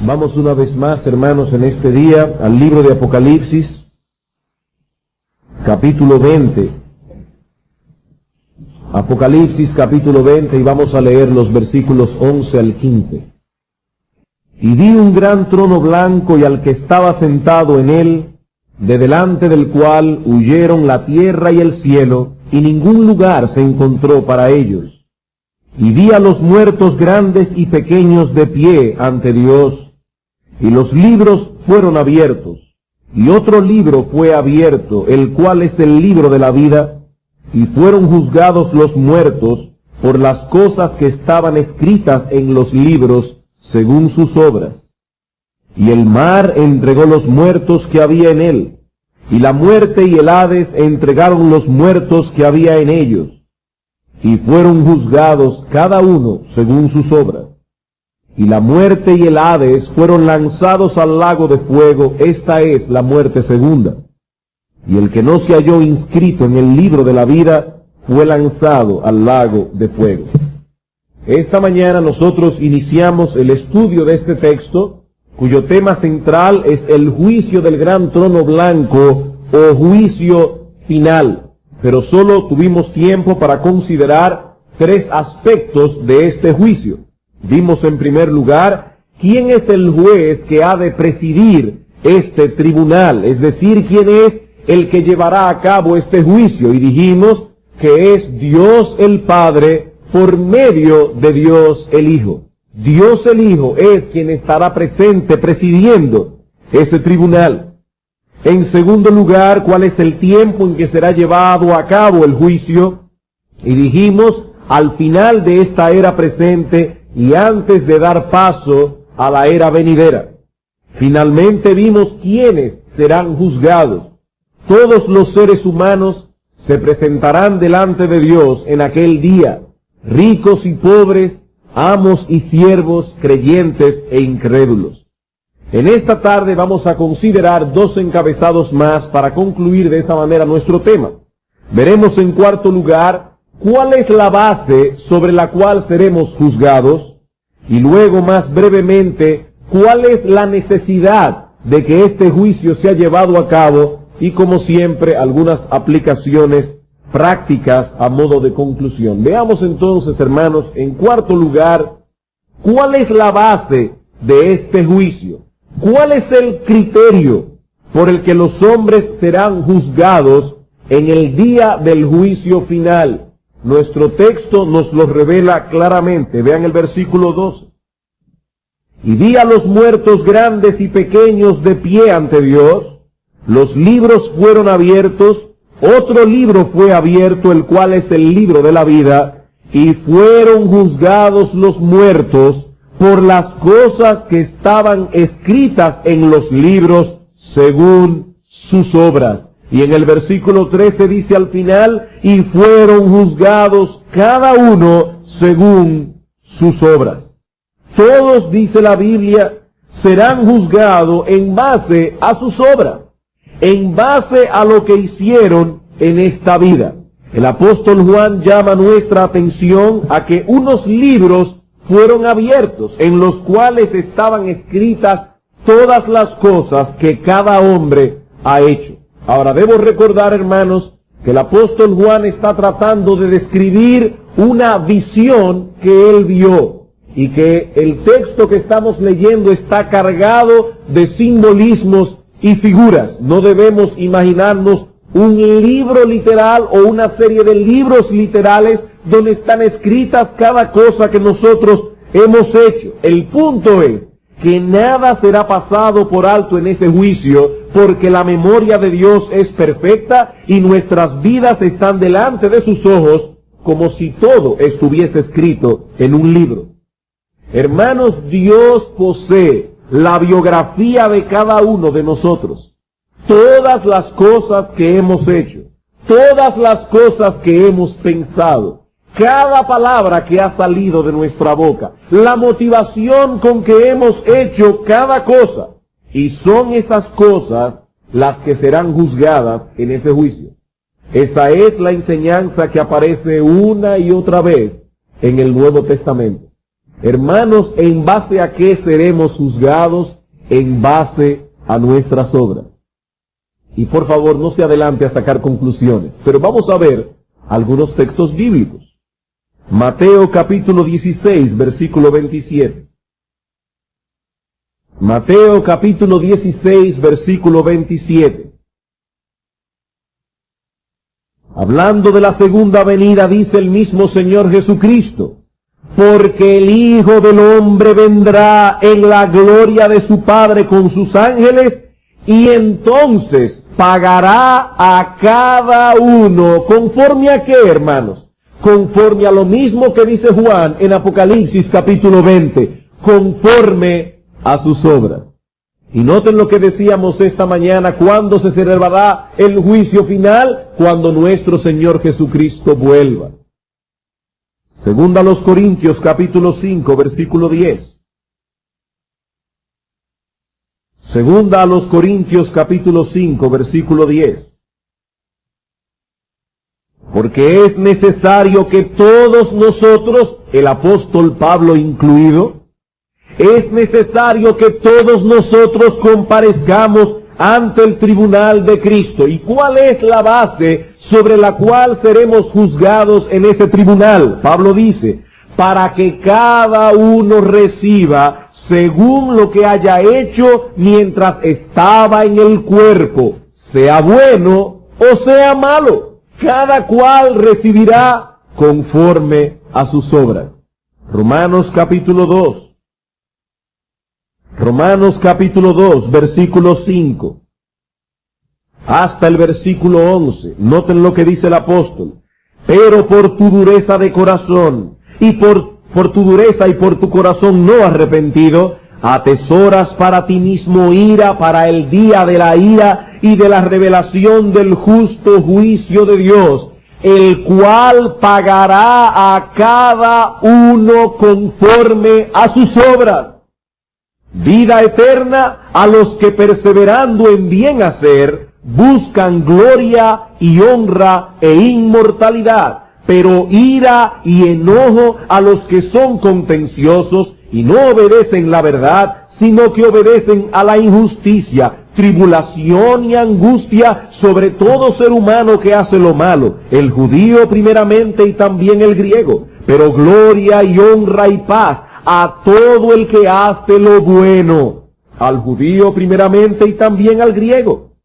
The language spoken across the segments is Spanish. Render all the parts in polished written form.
Vamos una vez más, hermanos, en este día al libro de Apocalipsis, capítulo 20. Apocalipsis, capítulo 20, y vamos a leer los versículos 11 al 15. Y vi un gran trono blanco y al que estaba sentado en él, de delante del cual huyeron la tierra y el cielo, y ningún lugar se encontró para ellos. Y vi a los muertos grandes y pequeños de pie ante Dios, y los libros fueron abiertos, y otro libro fue abierto, el cual es el libro de la vida, y fueron juzgados los muertos por las cosas que estaban escritas en los libros según sus obras. Y el mar entregó los muertos que había en él, y la muerte y el Hades entregaron los muertos que había en ellos, y fueron juzgados cada uno según sus obras. Y la muerte y el Hades fueron lanzados al lago de fuego. Esta es la muerte segunda. Y el que no se halló inscrito en el libro de la vida fue lanzado al lago de fuego. Esta mañana nosotros iniciamos el estudio de este texto, cuyo tema central es el juicio del gran trono blanco o juicio final. Pero solo tuvimos tiempo para considerar tres aspectos de este juicio. Vimos en primer lugar quién es el juez que ha de presidir este tribunal, es decir, quién es el que llevará a cabo este juicio, y dijimos que es Dios el Padre por medio de Dios el Hijo. Dios el Hijo es quien estará presente presidiendo ese tribunal. En segundo lugar, cuál es el tiempo en que será llevado a cabo el juicio, y dijimos al final de esta era presente y antes de dar paso a la era venidera. Finalmente vimos quiénes serán juzgados. Todos los seres humanos se presentarán delante de Dios en aquel día, ricos y pobres, amos y siervos, creyentes e incrédulos. En esta tarde vamos a considerar dos encabezados más para concluir de esa manera nuestro tema. Veremos en cuarto lugar cuál es la base sobre la cual seremos juzgados, y luego más brevemente cuál es la necesidad de que este juicio sea llevado a cabo, y como siempre algunas aplicaciones prácticas a modo de conclusión. Veamos entonces, hermanos, en cuarto lugar, cuál es la base de este juicio. ¿Cuál es el criterio por el que los hombres serán juzgados en el día del juicio final? Nuestro texto nos lo revela claramente. Vean el versículo 12. Y vi a los muertos grandes y pequeños de pie ante Dios. Los libros fueron abiertos. Otro libro fue abierto, el cual es el libro de la vida. Y fueron juzgados los muertos por las cosas que estaban escritas en los libros según sus obras. Y en el versículo 13 dice al final, y fueron juzgados cada uno según sus obras. Todos, dice la Biblia, serán juzgados en base a sus obras, en base a lo que hicieron en esta vida. El apóstol Juan llama nuestra atención a que unos libros fueron abiertos, en los cuales estaban escritas todas las cosas que cada hombre ha hecho. Ahora debo recordar, hermanos, que el apóstol Juan está tratando de describir una visión que él vio, y que el texto que estamos leyendo está cargado de simbolismos y figuras. No debemos imaginarnos un libro literal o una serie de libros literales donde están escritas cada cosa que nosotros hemos hecho. El punto es que nada será pasado por alto en ese juicio, porque la memoria de Dios es perfecta y nuestras vidas están delante de sus ojos como si todo estuviese escrito en un libro. Hermanos, Dios posee la biografía de cada uno de nosotros. Todas las cosas que hemos hecho, todas las cosas que hemos pensado, cada palabra que ha salido de nuestra boca, la motivación con que hemos hecho cada cosa. Y son esas cosas las que serán juzgadas en ese juicio. Esa es la enseñanza que aparece una y otra vez en el Nuevo Testamento. Hermanos, ¿en base a qué seremos juzgados? En base a nuestras obras. Y por favor, no se adelante a sacar conclusiones, pero vamos a ver algunos textos bíblicos. Mateo capítulo 16, versículo 27. Mateo capítulo 16, versículo 27. Hablando de la segunda venida, dice el mismo Señor Jesucristo: porque el Hijo del Hombre vendrá en la gloria de su Padre con sus ángeles, y entonces pagará a cada uno, ¿conforme a qué, hermanos? Conforme a lo mismo que dice Juan en Apocalipsis capítulo 20, conforme a sus obras. Y noten lo que decíamos esta mañana: ¿cuándo se celebrará el juicio final? Cuando nuestro Señor Jesucristo vuelva. Segunda a los Corintios capítulo 5, versículo 10. Segunda a los Corintios capítulo 5, versículo 10. Porque es necesario que todos nosotros, el apóstol Pablo incluido, es necesario que todos nosotros comparezcamos ante el tribunal de Cristo. ¿Y cuál es la base sobre la cual seremos juzgados en ese tribunal? Pablo dice: para que cada uno reciba según lo que haya hecho mientras estaba en el cuerpo, sea bueno o sea malo. Cada cual recibirá conforme a sus obras. Romanos capítulo 2. Romanos capítulo 2, versículo 5. Hasta el versículo 11. Noten lo que dice el apóstol. Pero por tu dureza de corazón, y por tu dureza y por tu corazón no arrepentido, atesoras para ti mismo ira para el día de la ira y de la revelación del justo juicio de Dios, el cual pagará a cada uno conforme a sus obras. Vida eterna a los que perseverando en bien hacer buscan gloria y honra e inmortalidad, pero ira y enojo a los que son contenciosos y no obedecen la verdad, sino que obedecen a la injusticia, tribulación y angustia sobre todo ser humano que hace lo malo, el judío primeramente y también el griego, pero gloria y honra y paz a todo el que hace lo bueno, al judío primeramente y también al griego,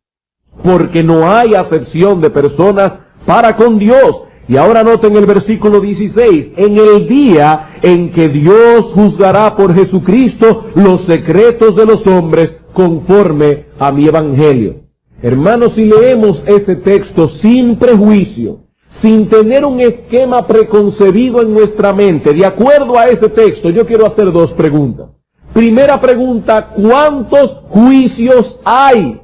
porque no hay acepción de personas para con Dios. Y ahora noten el versículo 16, en el día en que Dios juzgará por Jesucristo los secretos de los hombres conforme a mi evangelio. Hermanos, si leemos este texto sin prejuicio, sin tener un esquema preconcebido en nuestra mente, de acuerdo a ese texto, yo quiero hacer dos preguntas. Primera pregunta: ¿cuántos juicios hay?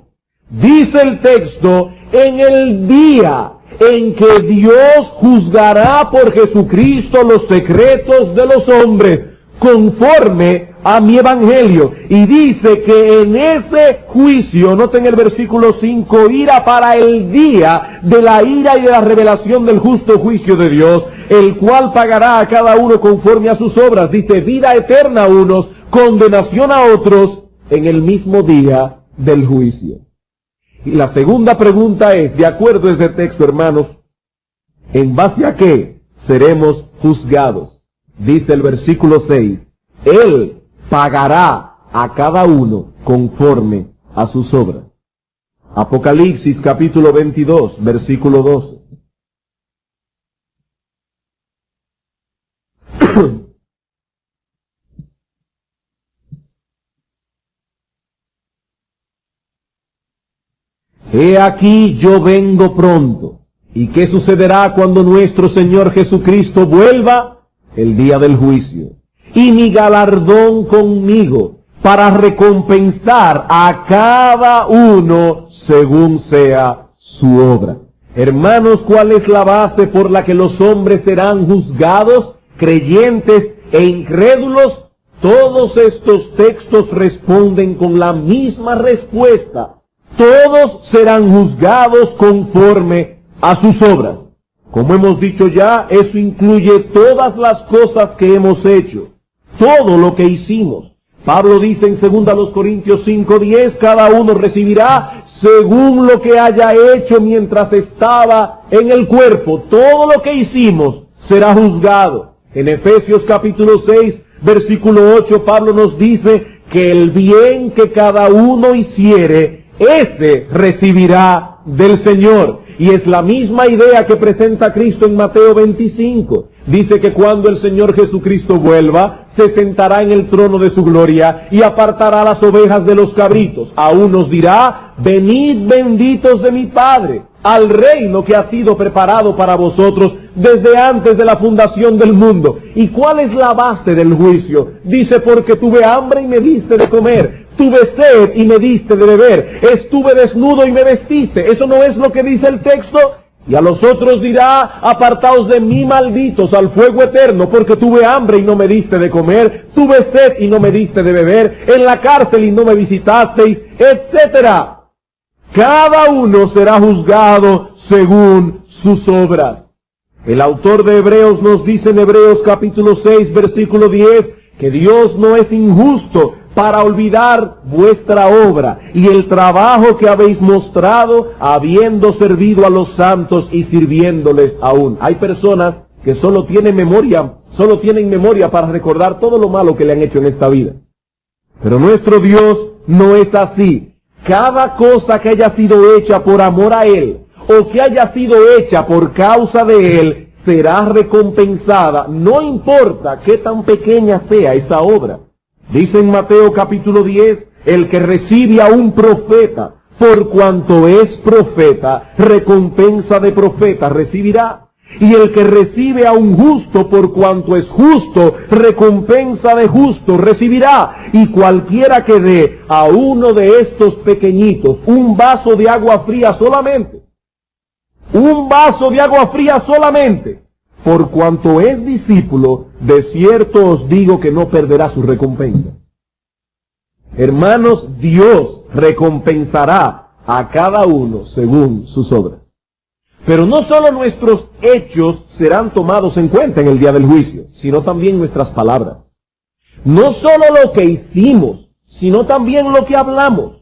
Dice el texto, en el día en que Dios juzgará por Jesucristo los secretos de los hombres, conforme a mi evangelio. Y dice que en ese juicio, noten el versículo 5, ira para el día de la ira y de la revelación del justo juicio de Dios, el cual pagará a cada uno conforme a sus obras. Dice vida eterna a unos, condenación a otros, en el mismo día del juicio. Y la segunda pregunta es, de acuerdo a ese texto, hermanos, ¿en base a qué seremos juzgados? Dice el versículo 6, Él pagará a cada uno conforme a sus obras. Apocalipsis capítulo 22, versículo 12. He aquí yo vengo pronto. ¿Y qué sucederá cuando nuestro Señor Jesucristo vuelva? El día del juicio. Y mi galardón conmigo, para recompensar a cada uno según sea su obra. Hermanos, ¿cuál es la base por la que los hombres serán juzgados? Creyentes e incrédulos. Todos estos textos responden con la misma respuesta. Todos serán juzgados conforme a sus obras. Como hemos dicho ya, eso incluye todas las cosas que hemos hecho, todo lo que hicimos. Pablo dice en 2 Corintios 5:10, cada uno recibirá según lo que haya hecho mientras estaba en el cuerpo. Todo lo que hicimos será juzgado. En Efesios capítulo 6, versículo 8, Pablo nos dice que el bien que cada uno hiciere, ese recibirá del Señor. Y es la misma idea que presenta Cristo en Mateo 25. Dice que cuando el Señor Jesucristo vuelva, se sentará en el trono de su gloria y apartará las ovejas de los cabritos. A unos dirá, venid benditos de mi Padre, al reino que ha sido preparado para vosotros desde antes de la fundación del mundo. ¿Y cuál es la base del juicio? Dice, porque tuve hambre y me diste de comer, tuve sed y me diste de beber, estuve desnudo y me vestiste. ¿Eso no es lo que dice el texto? Y a los otros dirá, apartaos de mí, malditos, al fuego eterno, porque tuve hambre y no me diste de comer, tuve sed y no me diste de beber, en la cárcel y no me visitasteis, etcétera. Cada uno será juzgado según sus obras. El autor de Hebreos nos dice en Hebreos capítulo 6, versículo 10, que Dios no es injusto para olvidar vuestra obra y el trabajo que habéis mostrado habiendo servido a los santos y sirviéndoles aún. Hay personas que solo tienen memoria para recordar todo lo malo que le han hecho en esta vida. Pero nuestro Dios no es así. Cada cosa que haya sido hecha por amor a Él o que haya sido hecha por causa de Él será recompensada, no importa qué tan pequeña sea esa obra. Dice en Mateo capítulo 10, el que recibe a un profeta, por cuanto es profeta, recompensa de profeta recibirá. Y el que recibe a un justo, por cuanto es justo, recompensa de justo recibirá. Y cualquiera que dé a uno de estos pequeñitos un vaso de agua fría solamente, por cuanto es discípulo, de cierto os digo que no perderá su recompensa. Hermanos, Dios recompensará a cada uno según sus obras. Pero no solo nuestros hechos serán tomados en cuenta en el día del juicio, sino también nuestras palabras. No solo lo que hicimos, sino también lo que hablamos.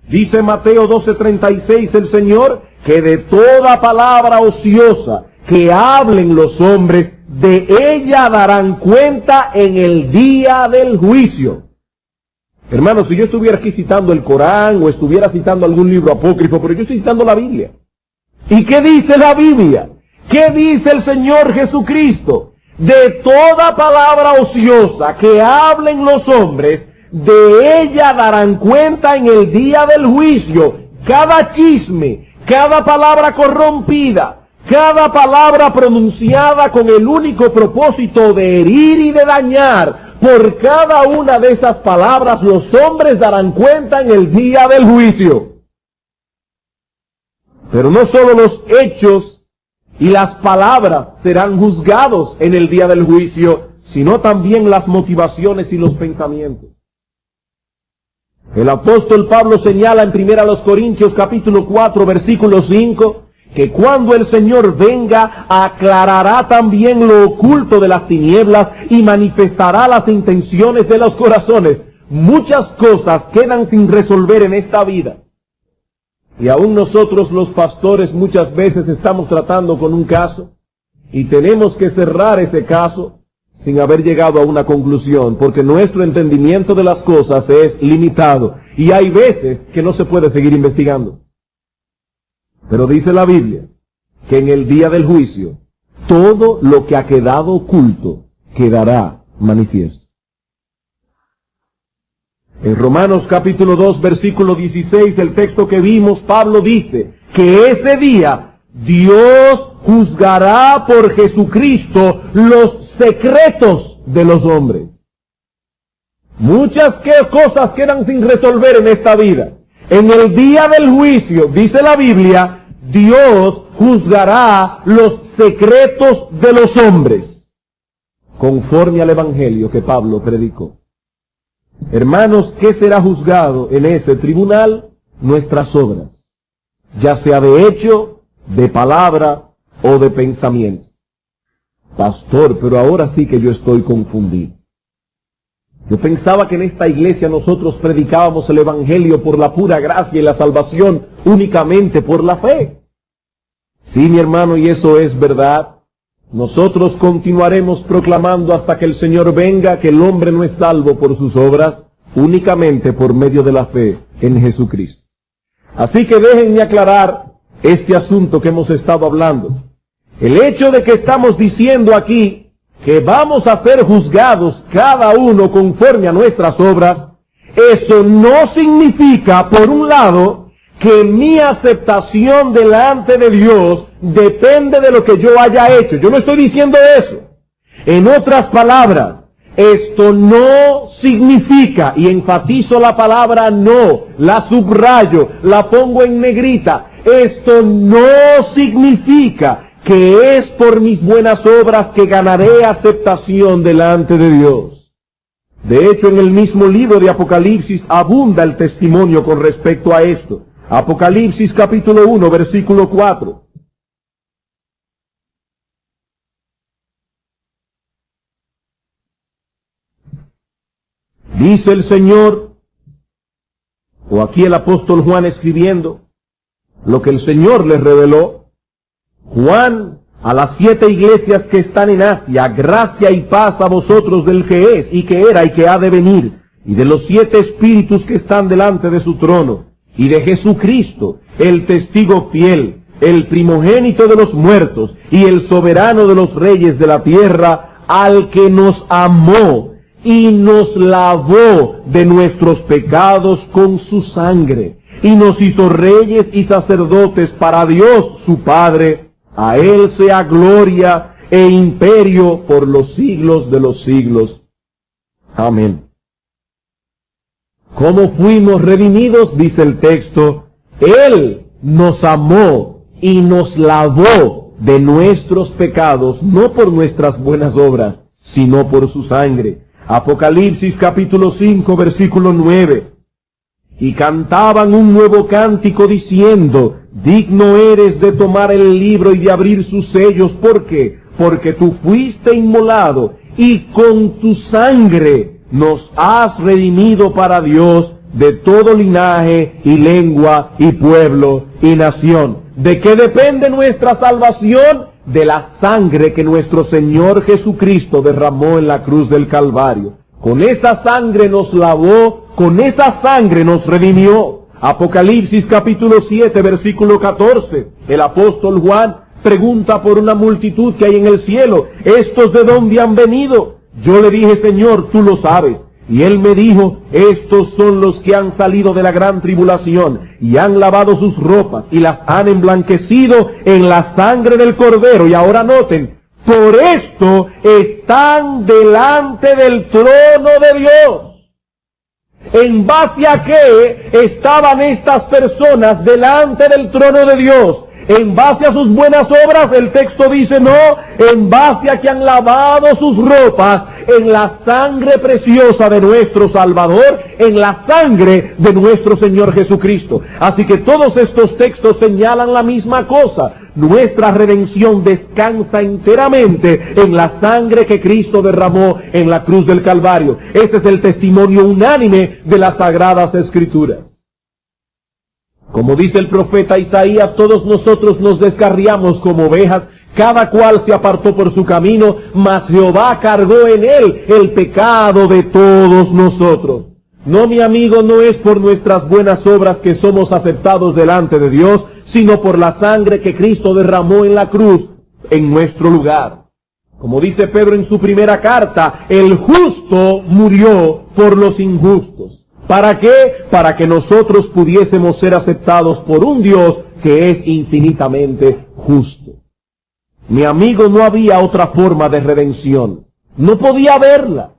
Dice Mateo 12:36 el Señor, que de toda palabra ociosa que hablen los hombres, de ella darán cuenta en el día del juicio. Hermanos, si yo estuviera aquí citando el Corán o estuviera citando algún libro apócrifo, pero yo estoy citando la Biblia. ¿Y qué dice la Biblia? ¿Qué dice el Señor Jesucristo? De toda palabra ociosa que hablen los hombres, de ella darán cuenta en el día del juicio. Cada chisme, cada palabra corrompida, cada palabra pronunciada con el único propósito de herir y de dañar, por cada una de esas palabras los hombres darán cuenta en el día del juicio. Pero no solo los hechos y las palabras serán juzgados en el día del juicio, sino también las motivaciones y los pensamientos. El apóstol Pablo señala en 1 Corintios capítulo 4, versículo 5, que cuando el Señor venga, aclarará también lo oculto de las tinieblas y manifestará las intenciones de los corazones. Muchas cosas quedan sin resolver en esta vida. Y aún nosotros los pastores muchas veces estamos tratando con un caso y tenemos que cerrar ese caso sin haber llegado a una conclusión, porque nuestro entendimiento de las cosas es limitado y hay veces que no se puede seguir investigando. Pero dice la Biblia que en el día del juicio todo lo que ha quedado oculto quedará manifiesto. En Romanos capítulo 2, versículo 16, el texto que vimos, Pablo dice que ese día Dios juzgará por Jesucristo los secretos de los hombres. Muchas cosas quedan sin resolver en esta vida. En el día del juicio, dice la Biblia, Dios juzgará los secretos de los hombres, conforme al evangelio que Pablo predicó. Hermanos, ¿qué será juzgado en ese tribunal? Nuestras obras, ya sea de hecho, de palabra o de pensamiento. Pastor, pero ahora sí que yo estoy confundido. Yo pensaba que en esta iglesia nosotros predicábamos el Evangelio por la pura gracia y la salvación únicamente por la fe. Sí, mi hermano, y eso es verdad. Nosotros continuaremos proclamando hasta que el Señor venga que el hombre no es salvo por sus obras, únicamente por medio de la fe en Jesucristo. Así que déjenme aclarar este asunto que hemos estado hablando. El hecho de que estamos diciendo aquí que vamos a ser juzgados cada uno conforme a nuestras obras, eso no significa, por un lado, que mi aceptación delante de Dios depende de lo que yo haya hecho. Yo no estoy diciendo eso. En otras palabras, esto no significa, y enfatizo la palabra no, la subrayo, la pongo en negrita, esto no significa que es por mis buenas obras que ganaré aceptación delante de Dios. De hecho, en el mismo libro de Apocalipsis abunda el testimonio con respecto a esto. Apocalipsis capítulo 1, versículo 4. Dice el Señor, o aquí el apóstol Juan escribiendo, lo que el Señor les reveló. Juan, a las 7 iglesias que están en Asia, gracia y paz a vosotros del que es, y que era, y que ha de venir, y de los 7 espíritus que están delante de su trono, y de Jesucristo, el testigo fiel, el primogénito de los muertos, y el soberano de los reyes de la tierra, al que nos amó, y nos lavó de nuestros pecados con su sangre, y nos hizo reyes y sacerdotes para Dios su Padre. A Él sea gloria e imperio por los siglos de los siglos. Amén. ¿Cómo fuimos redimidos? Dice el texto. Él nos amó y nos lavó de nuestros pecados, no por nuestras buenas obras, sino por su sangre. Apocalipsis capítulo 5, versículo 9. Y cantaban un nuevo cántico diciendo, digno eres de tomar el libro y de abrir sus sellos. ¿Por qué? Porque tú fuiste inmolado y con tu sangre nos has redimido para Dios de todo linaje y lengua y pueblo y nación. ¿De qué depende nuestra salvación? De la sangre que nuestro Señor Jesucristo derramó en la cruz del Calvario. Con esa sangre nos lavó, con esa sangre nos redimió. Apocalipsis capítulo 7, versículo 14. El apóstol Juan pregunta por una multitud que hay en el cielo. ¿Estos de dónde han venido? Yo le dije, Señor, tú lo sabes. Y él me dijo, estos son los que han salido de la gran tribulación y han lavado sus ropas y las han emblanquecido en la sangre del Cordero. Y ahora noten, por esto están delante del trono de Dios. ¿En base a qué estaban estas personas delante del trono de Dios? ¿En base a sus buenas obras? El texto dice no, en base a que han lavado sus ropas en la sangre preciosa de nuestro Salvador, en la sangre de nuestro Señor Jesucristo. Así que todos estos textos señalan la misma cosa. Nuestra redención descansa enteramente en la sangre que Cristo derramó en la cruz del Calvario. Ese es el testimonio unánime de las Sagradas Escrituras. Como dice el profeta Isaías, todos nosotros nos descarriamos como ovejas, cada cual se apartó por su camino, mas Jehová cargó en él el pecado de todos nosotros. No, mi amigo, no es por nuestras buenas obras que somos aceptados delante de Dios, sino por la sangre que Cristo derramó en la cruz en nuestro lugar. Como dice Pedro en su primera carta, el justo murió por los injustos. ¿Para qué? Para que nosotros pudiésemos ser aceptados por un Dios que es infinitamente justo. Mi amigo, no había otra forma de redención. No podía haberla.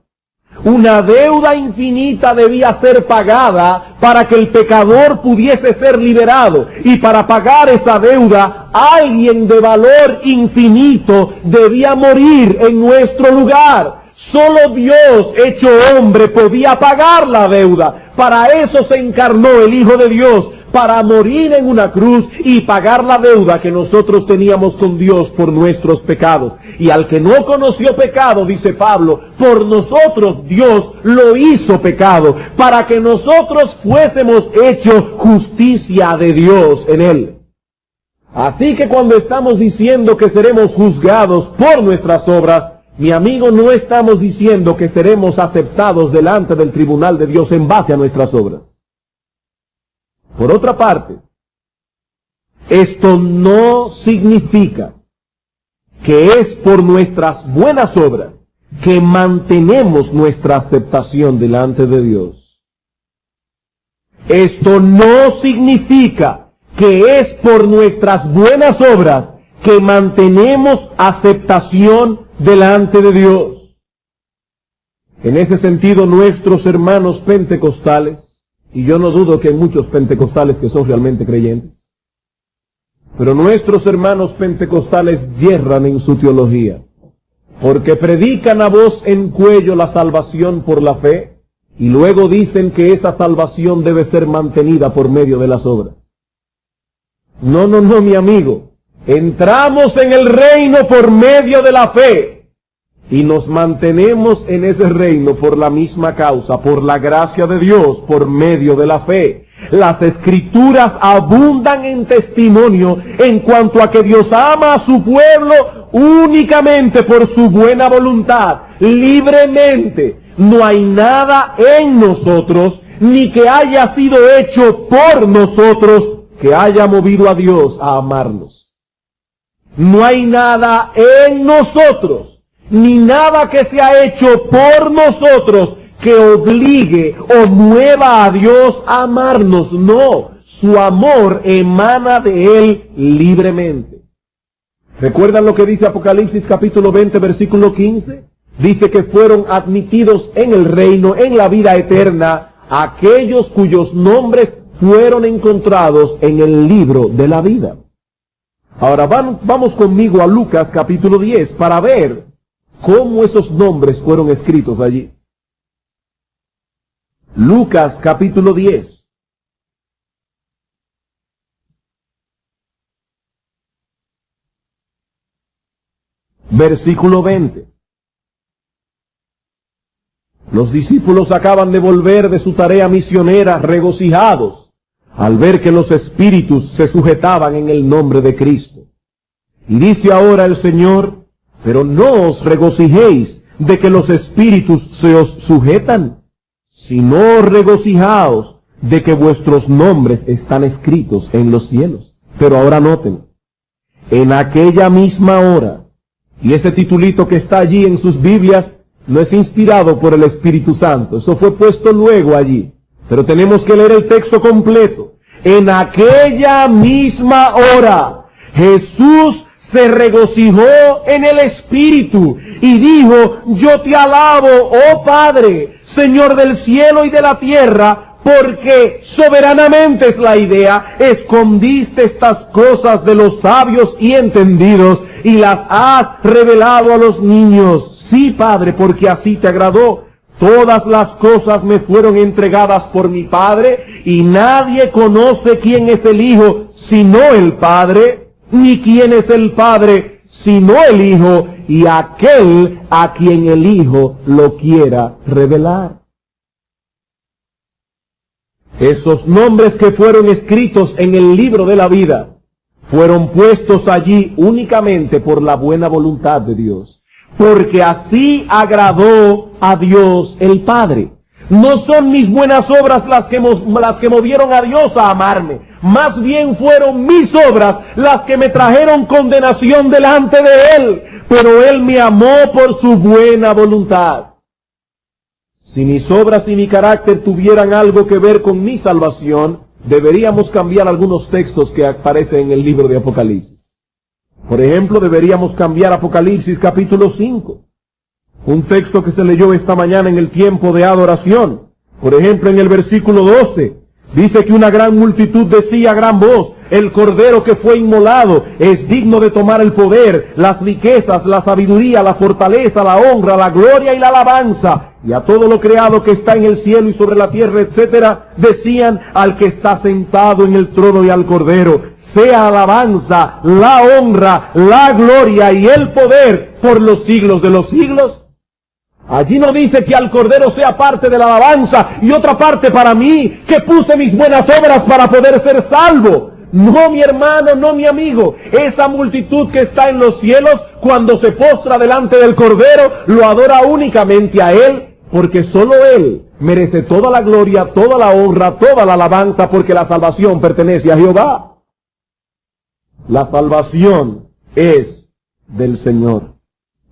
Una deuda infinita debía ser pagada para que el pecador pudiese ser liberado. Y para pagar esa deuda, alguien de valor infinito debía morir en nuestro lugar. Solo Dios, hecho hombre, podía pagar la deuda. Para eso se encarnó el Hijo de Dios, para morir en una cruz y pagar la deuda que nosotros teníamos con Dios por nuestros pecados. Y al que no conoció pecado, dice Pablo, por nosotros Dios lo hizo pecado, para que nosotros fuésemos hechos justicia de Dios en él. Así que cuando estamos diciendo que seremos juzgados por nuestras obras, mi amigo, no estamos diciendo que seremos aceptados delante del tribunal de Dios en base a nuestras obras. Por otra parte, esto no significa que es por nuestras buenas obras que mantenemos nuestra aceptación delante de Dios. Esto no significa que es por nuestras buenas obras que mantenemos aceptación delante de Dios. En ese sentido, nuestros hermanos pentecostales, y yo no dudo que hay muchos pentecostales que son realmente creyentes, pero nuestros hermanos pentecostales yerran en su teología, porque predican a voz en cuello la salvación por la fe, y luego dicen que esa salvación debe ser mantenida por medio de las obras. No, mi amigo. Entramos en el reino por medio de la fe y nos mantenemos en ese reino por la misma causa, por la gracia de Dios, por medio de la fe. Las Escrituras abundan en testimonio en cuanto a que Dios ama a su pueblo únicamente por su buena voluntad, libremente. No hay nada en nosotros, ni que haya sido hecho por nosotros, que haya movido a Dios a amarnos. No hay nada en nosotros, ni nada que se ha hecho por nosotros que obligue o mueva a Dios a amarnos. No, su amor emana de Él libremente. ¿Recuerdan lo que dice Apocalipsis capítulo 20, versículo 15? Dice que fueron admitidos en el reino, en la vida eterna, aquellos cuyos nombres fueron encontrados en el libro de la vida. Ahora vamos conmigo a Lucas capítulo 10 para ver cómo esos nombres fueron escritos allí. Lucas capítulo 10. Versículo 20. Los discípulos acaban de volver de su tarea misionera regocijados al ver que los espíritus se sujetaban en el nombre de Cristo. Y dice ahora el Señor, pero no os regocijéis de que los espíritus se os sujetan, sino regocijaos de que vuestros nombres están escritos en los cielos. Pero ahora noten, en aquella misma hora, y ese titulito que está allí en sus Biblias no es inspirado por el Espíritu Santo, eso fue puesto luego allí. Pero tenemos que leer el texto completo. En aquella misma hora, Jesús se regocijó en el Espíritu y dijo, yo te alabo, oh Padre, Señor del cielo y de la tierra, porque soberanamente es la idea, escondiste estas cosas de los sabios y entendidos y las has revelado a los niños. Sí, Padre, porque así te agradó. Todas las cosas me fueron entregadas por mi Padre, y nadie conoce quién es el Hijo sino el Padre, ni quién es el Padre sino el Hijo, y aquel a quien el Hijo lo quiera revelar. Esos nombres que fueron escritos en el libro de la vida fueron puestos allí únicamente por la buena voluntad de Dios. Porque así agradó a Dios el Padre. No son mis buenas obras las que movieron a Dios a amarme. Más bien fueron mis obras las que me trajeron condenación delante de Él. Pero Él me amó por su buena voluntad. Si mis obras y mi carácter tuvieran algo que ver con mi salvación, deberíamos cambiar algunos textos que aparecen en el libro de Apocalipsis. Por ejemplo, deberíamos cambiar Apocalipsis capítulo 5. Un texto que se leyó esta mañana en el tiempo de adoración. Por ejemplo, en el versículo 12, dice que una gran multitud decía a gran voz, el Cordero que fue inmolado es digno de tomar el poder, las riquezas, la sabiduría, la fortaleza, la honra, la gloria y la alabanza. Y a todo lo creado que está en el cielo y sobre la tierra, etcétera, decían al que está sentado en el trono y al Cordero: sea alabanza, la honra, la gloria y el poder por los siglos de los siglos. Allí no dice que al Cordero sea parte de la alabanza y otra parte para mí, que puse mis buenas obras para poder ser salvo. No, mi hermano, no, mi amigo. Esa multitud que está en los cielos, cuando se postra delante del Cordero, lo adora únicamente a Él, porque solo Él merece toda la gloria, toda la honra, toda la alabanza, porque la salvación pertenece a Jehová. La salvación es del Señor.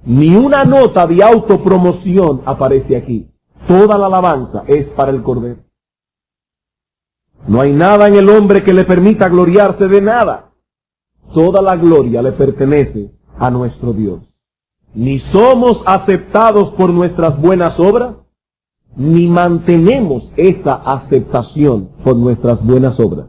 Ni una nota de autopromoción aparece aquí. Toda la alabanza es para el Cordero. No hay nada en el hombre que le permita gloriarse de nada. Toda la gloria le pertenece a nuestro Dios. Ni somos aceptados por nuestras buenas obras, ni mantenemos esa aceptación por nuestras buenas obras.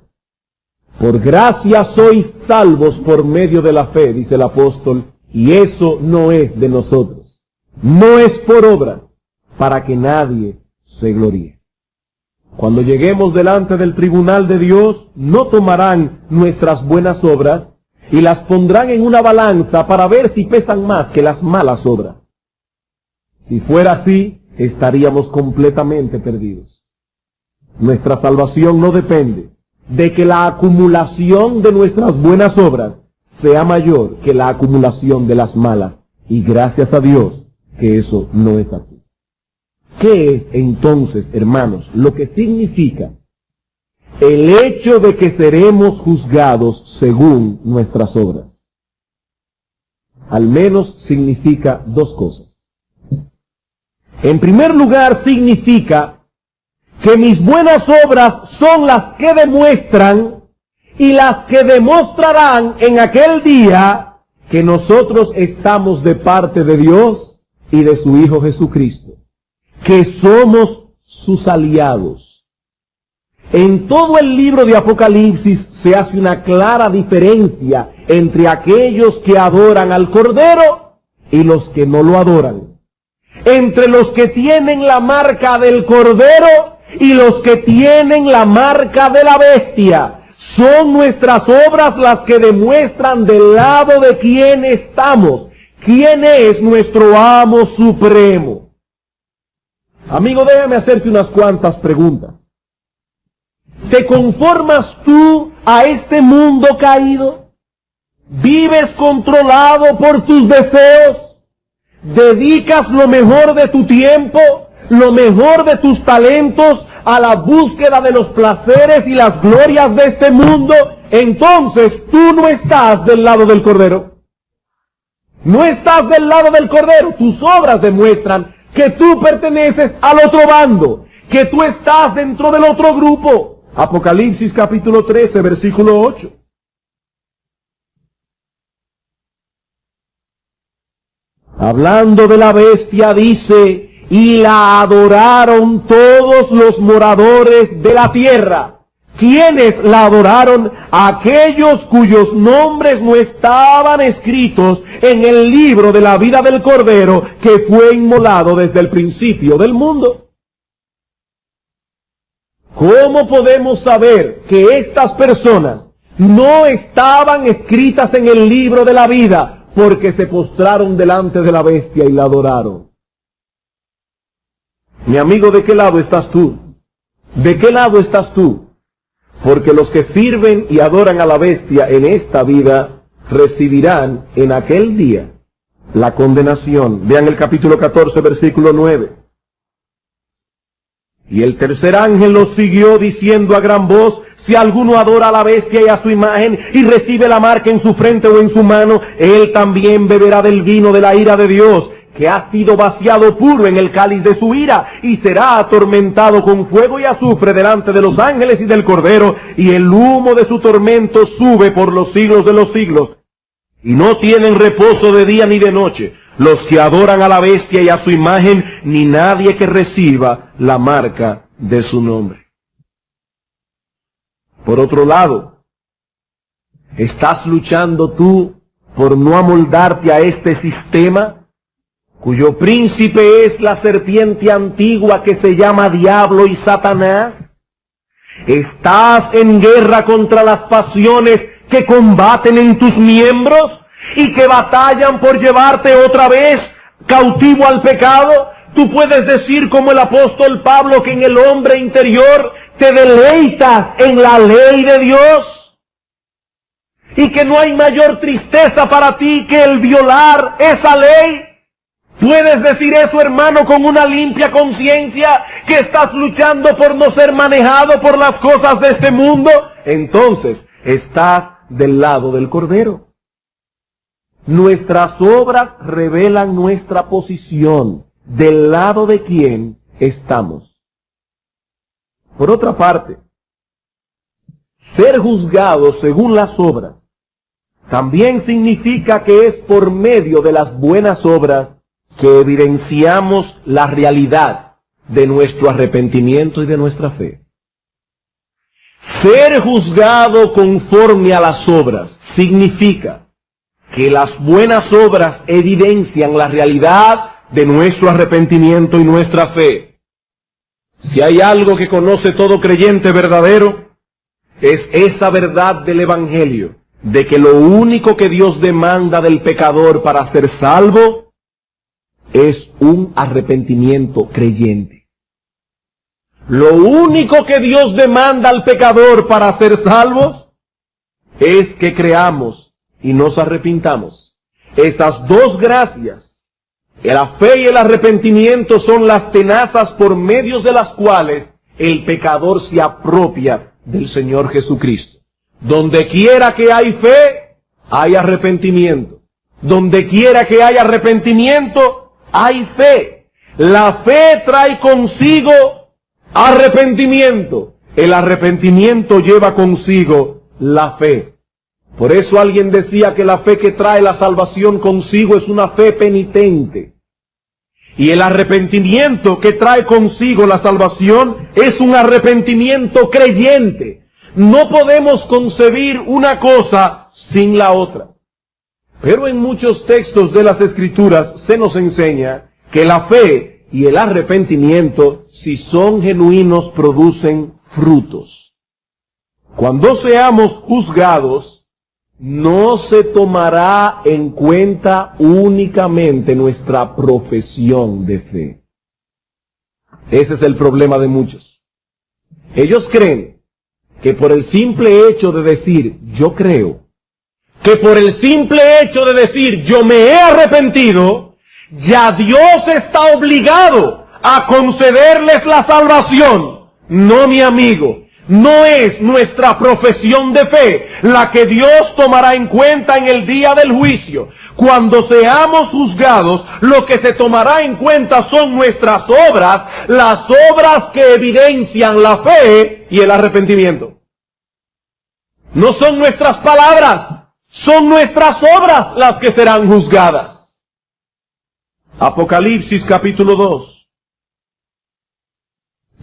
Por gracia sois salvos por medio de la fe, dice el apóstol, y eso no es de nosotros. No es por obras, para que nadie se gloríe. Cuando lleguemos delante del tribunal de Dios, no tomarán nuestras buenas obras y las pondrán en una balanza para ver si pesan más que las malas obras. Si fuera así, estaríamos completamente perdidos. Nuestra salvación no depende de que la acumulación de nuestras buenas obras sea mayor que la acumulación de las malas, y gracias a Dios que eso no es así. ¿Qué es entonces, hermanos, lo que significa el hecho de que seremos juzgados según nuestras obras? Al menos significa dos cosas. En primer lugar, significa que mis buenas obras son las que demuestran y las que demostrarán en aquel día que nosotros estamos de parte de Dios y de su Hijo Jesucristo, que somos sus aliados. En todo el libro de Apocalipsis se hace una clara diferencia entre aquellos que adoran al Cordero y los que no lo adoran. Entre los que tienen la marca del Cordero y los que tienen la marca de la bestia. Son nuestras obras las que demuestran del lado de quién estamos, quién es nuestro amo supremo. Amigo, déjame hacerte unas cuantas preguntas. ¿Te conformas tú a este mundo caído? ¿Vives controlado por tus deseos? ¿Dedicas lo mejor de tu tiempo, lo mejor de tus talentos a la búsqueda de los placeres y las glorias de este mundo? Entonces tú no estás del lado del Cordero. No estás del lado del Cordero. Tus obras demuestran que tú perteneces al otro bando, que tú estás dentro del otro grupo. Apocalipsis capítulo 13, versículo 8. Hablando de la bestia dice: y la adoraron todos los moradores de la tierra. ¿Quiénes la adoraron? Aquellos cuyos nombres no estaban escritos en el libro de la vida del Cordero, que fue inmolado desde el principio del mundo. ¿Cómo podemos saber que estas personas no estaban escritas en el libro de la vida? Porque se postraron delante de la bestia y la adoraron. Mi amigo, ¿de qué lado estás tú? ¿De qué lado estás tú? Porque los que sirven y adoran a la bestia en esta vida recibirán en aquel día la condenación. Vean el capítulo 14, versículo 9. Y el tercer ángel los siguió diciendo a gran voz: si alguno adora a la bestia y a su imagen y recibe la marca en su frente o en su mano, él también beberá del vino de la ira de Dios, que ha sido vaciado puro en el cáliz de su ira, y será atormentado con fuego y azufre delante de los ángeles y del Cordero, y el humo de su tormento sube por los siglos de los siglos. Y no tienen reposo de día ni de noche los que adoran a la bestia y a su imagen, ni nadie que reciba la marca de su nombre. Por otro lado, ¿Estás luchando tú por no amoldarte a este sistema, cuyo príncipe es la serpiente antigua que se llama Diablo y Satanás? ¿Estás en guerra contra las pasiones que combaten en tus miembros y que batallan por llevarte otra vez cautivo al pecado? Tú puedes decir como el apóstol Pablo que en el hombre interior te deleitas en la ley de Dios y que no hay mayor tristeza para ti que el violar esa ley. ¿Puedes decir eso, hermano, con una limpia conciencia, que estás luchando por no ser manejado por las cosas de este mundo? Entonces, estás del lado del Cordero. Nuestras obras revelan nuestra posición, del lado de quién estamos. Por otra parte, ser juzgados según las obras también significa que es por medio de las buenas obras que evidenciamos la realidad de nuestro arrepentimiento y de nuestra fe. Ser juzgado conforme a las obras significa que las buenas obras evidencian la realidad de nuestro arrepentimiento y nuestra fe. Si hay algo que conoce todo creyente verdadero, es esa verdad del Evangelio, de que lo único que Dios demanda del pecador para ser salvo es un arrepentimiento creyente. Lo único que Dios demanda al pecador para ser salvos es que creamos y nos arrepintamos. Esas dos gracias, la fe y el arrepentimiento, son las tenazas por medio de las cuales el pecador se apropia del Señor Jesucristo. Donde quiera que hay fe, hay arrepentimiento. Donde quiera que hay arrepentimiento, hay fe. La fe trae consigo arrepentimiento. El arrepentimiento lleva consigo la fe. Por eso alguien decía que la fe que trae la salvación consigo es una fe penitente. Y el arrepentimiento que trae consigo la salvación es un arrepentimiento creyente. No podemos concebir una cosa sin la otra. Pero en muchos textos de las Escrituras se nos enseña que la fe y el arrepentimiento, si son genuinos, producen frutos. Cuando seamos juzgados, no se tomará en cuenta únicamente nuestra profesión de fe. Ese es el problema de muchos. Ellos creen que por el simple hecho de decir yo creo, que por el simple hecho de decir yo me he arrepentido, ya Dios está obligado a concederles la salvación. No, mi amigo. No es nuestra profesión de fe la que Dios tomará en cuenta en el día del juicio. Cuando seamos juzgados, lo que se tomará en cuenta son nuestras obras, las obras que evidencian la fe y el arrepentimiento. No son nuestras palabras, son nuestras obras las que serán juzgadas. Apocalipsis capítulo 2.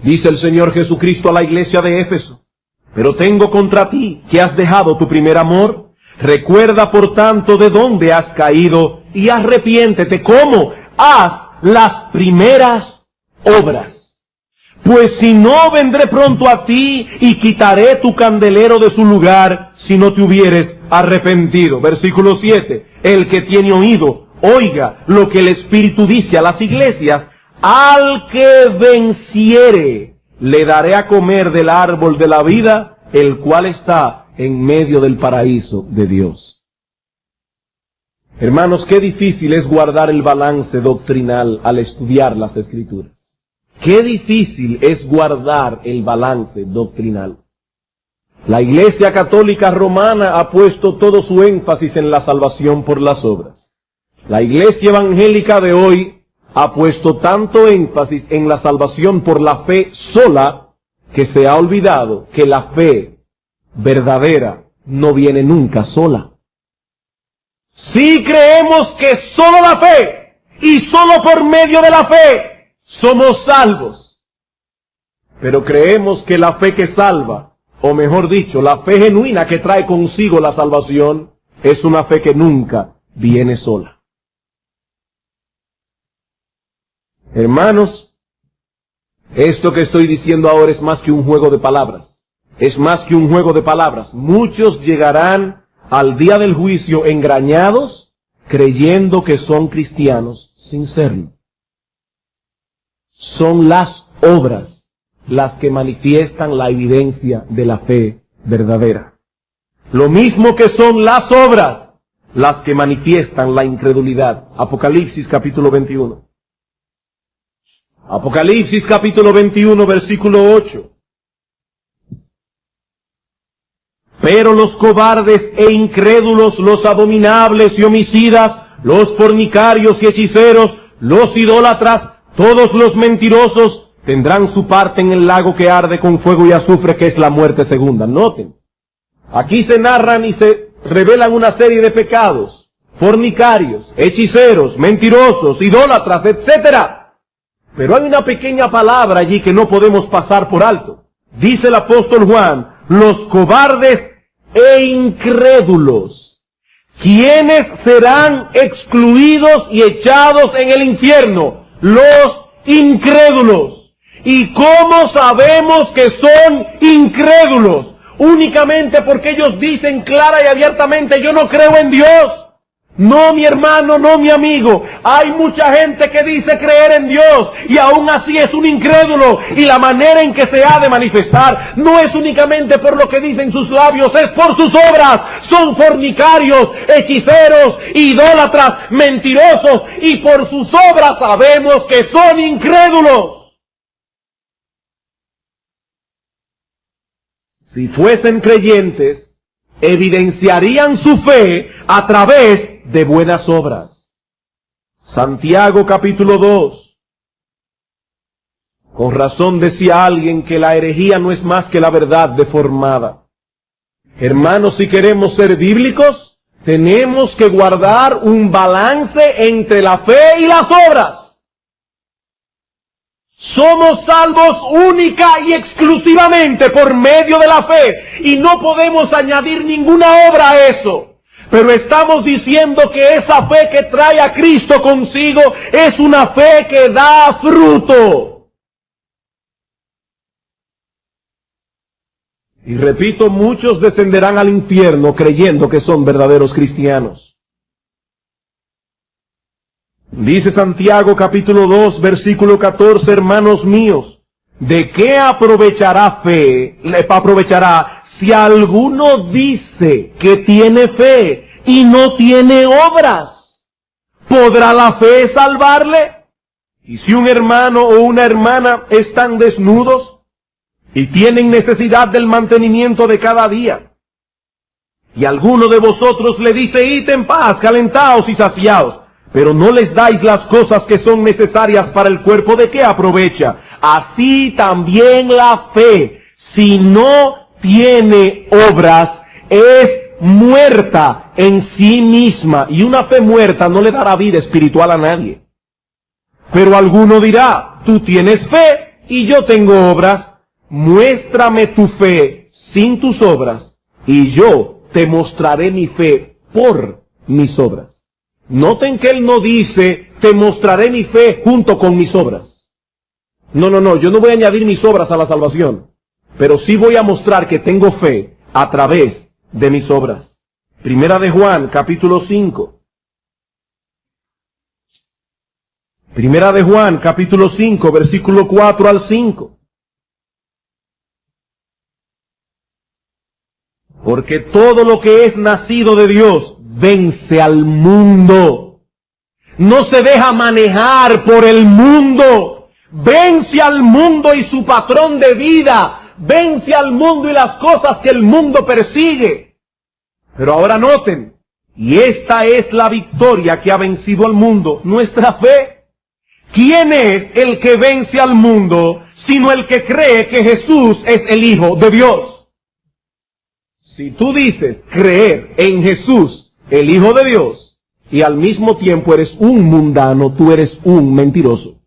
Dice el Señor Jesucristo a la iglesia de Éfeso: pero tengo contra ti que has dejado tu primer amor. Recuerda por tanto de dónde has caído y arrepiéntete. ¿Cómo? Haz las primeras obras. Pues si no, vendré pronto a ti y quitaré tu candelero de su lugar si no te hubieres arrepentido. Versículo 7. El que tiene oído, oiga lo que el Espíritu dice a las iglesias. Al que venciere, le daré a comer del árbol de la vida, el cual está en medio del paraíso de Dios. Hermanos, qué difícil es guardar el balance doctrinal al estudiar las Escrituras. Qué difícil es guardar el balance doctrinal. La Iglesia Católica Romana ha puesto todo su énfasis en la salvación por las obras. La Iglesia Evangélica de hoy ha puesto tanto énfasis en la salvación por la fe sola, que se ha olvidado que la fe verdadera no viene nunca sola. Si creemos que solo la fe, y solo por medio de la fe, somos salvos, pero creemos que la fe que salva o mejor dicho, la fe genuina que trae consigo la salvación, es una fe que nunca viene sola. Hermanos, esto que estoy diciendo ahora es más que un juego de palabras. Es más que un juego de palabras. Muchos llegarán al día del juicio engañados, creyendo que son cristianos sin serlo. Son las obras las que manifiestan la evidencia de la fe verdadera. Lo mismo que son las obras las que manifiestan la incredulidad. Apocalipsis capítulo 21. Apocalipsis capítulo 21, versículo 8. Pero los cobardes e incrédulos, los abominables y homicidas, los fornicarios y hechiceros, los idólatras, todos los mentirosos, tendrán su parte en el lago que arde con fuego y azufre, que es la muerte segunda. Noten, aquí se narran y se revelan una serie de pecados: fornicarios, hechiceros, mentirosos, idólatras, etcétera. Pero hay una pequeña palabra allí que no podemos pasar por alto. Dice el apóstol Juan: los cobardes e incrédulos. ¿Quiénes serán excluidos y echados en el infierno? Los incrédulos. ¿Y cómo sabemos que son incrédulos? Únicamente porque ellos dicen clara y abiertamente: yo no creo en Dios. No, mi hermano, no, mi amigo. Hay mucha gente que dice creer en Dios y aún así es un incrédulo. Y la manera en que se ha de manifestar no es únicamente por lo que dicen sus labios, es por sus obras. Son fornicarios, hechiceros, idólatras, mentirosos, y por sus obras sabemos que son incrédulos. Si fuesen creyentes, evidenciarían su fe a través de buenas obras. Santiago capítulo 2. Con razón decía alguien que la herejía no es más que la verdad deformada. Hermanos, si queremos ser bíblicos, tenemos que guardar un balance entre la fe y las obras. Somos salvos única y exclusivamente por medio de la fe, y no podemos añadir ninguna obra a eso. Pero estamos diciendo que esa fe que trae a Cristo consigo es una fe que da fruto. Y repito, muchos descenderán al infierno creyendo que son verdaderos cristianos. Dice Santiago capítulo 2, versículo 14, hermanos míos, ¿de qué aprovechará si alguno dice que tiene fe y no tiene obras? ¿Podrá la fe salvarle? Y si un hermano o una hermana están desnudos y tienen necesidad del mantenimiento de cada día, y alguno de vosotros le dice: id en paz, calentaos y saciaos, pero no les dais las cosas que son necesarias para el cuerpo, ¿de qué aprovecha? Así también la fe, si no tiene obras, es muerta en sí misma, y una fe muerta no le dará vida espiritual a nadie. Pero alguno dirá: tú tienes fe y yo tengo obras. Muéstrame tu fe sin tus obras, y yo te mostraré mi fe por mis obras. Noten que él no dice: te mostraré mi fe junto con mis obras. No, yo no voy a añadir mis obras a la salvación, pero sí voy a mostrar que tengo fe a través de mis obras. Primera de Juan, capítulo 5. Primera de Juan, capítulo 5, versículo 4 al 5. Porque todo lo que es nacido de Dios vence al mundo. No se deja manejar por el mundo. Vence al mundo y su patrón de vida. Vence al mundo y las cosas que el mundo persigue. Pero ahora noten, y esta es la victoria que ha vencido al mundo: nuestra fe. ¿Quién es el que vence al mundo sino el que cree que Jesús es el Hijo de Dios? Si tú dices creer en Jesús, el Hijo de Dios, y al mismo tiempo eres un mundano, tú eres un mentiroso.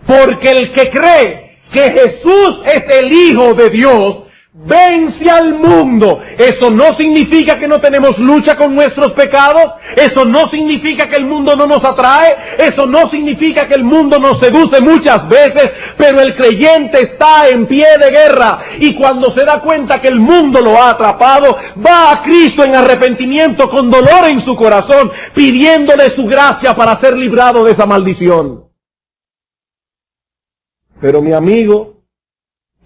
Porque el que cree que Jesús es el Hijo de Dios, vence al mundo. Eso no significa que no tenemos lucha con nuestros pecados. Eso no significa que el mundo no nos atrae. Eso no significa que el mundo nos seduce muchas veces. Pero el creyente está en pie de guerra. Y cuando se da cuenta que el mundo lo ha atrapado, va a Cristo en arrepentimiento con dolor en su corazón, pidiéndole su gracia para ser librado de esa maldición. Pero mi amigo,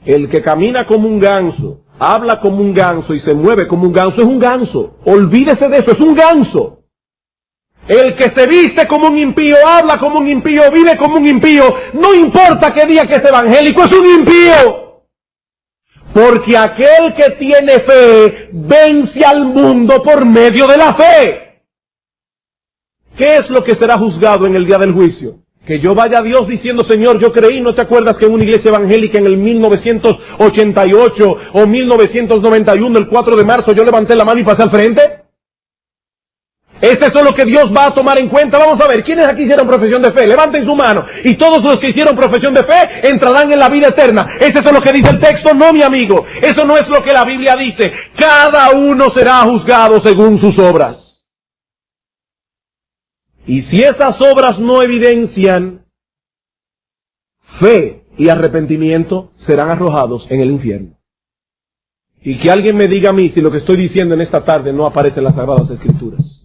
el que camina como un ganso, habla como un ganso y se mueve como un ganso, es un ganso. Olvídese de eso, es un ganso. El que se viste como un impío, habla como un impío, vive como un impío, no importa qué día que es evangélico, es un impío. Porque aquel que tiene fe vence al mundo por medio de la fe. ¿Qué es lo que será juzgado en el día del juicio? Que yo vaya a Dios diciendo, Señor, yo creí. ¿No te acuerdas que en una iglesia evangélica en el 1988 o 1991, el 4 de marzo, yo levanté la mano y pasé al frente? ¿Es eso lo que Dios va a tomar en cuenta? Vamos a ver, ¿quiénes aquí hicieron profesión de fe? Levanten su mano. Y todos los que hicieron profesión de fe entrarán en la vida eterna. ¿Es eso lo que dice el texto? No, mi amigo. Eso no es lo que la Biblia dice. Cada uno será juzgado según sus obras. Y si esas obras no evidencian fe y arrepentimiento, serán arrojados en el infierno. Y que alguien me diga a mí si lo que estoy diciendo en esta tarde no aparece en las Sagradas Escrituras.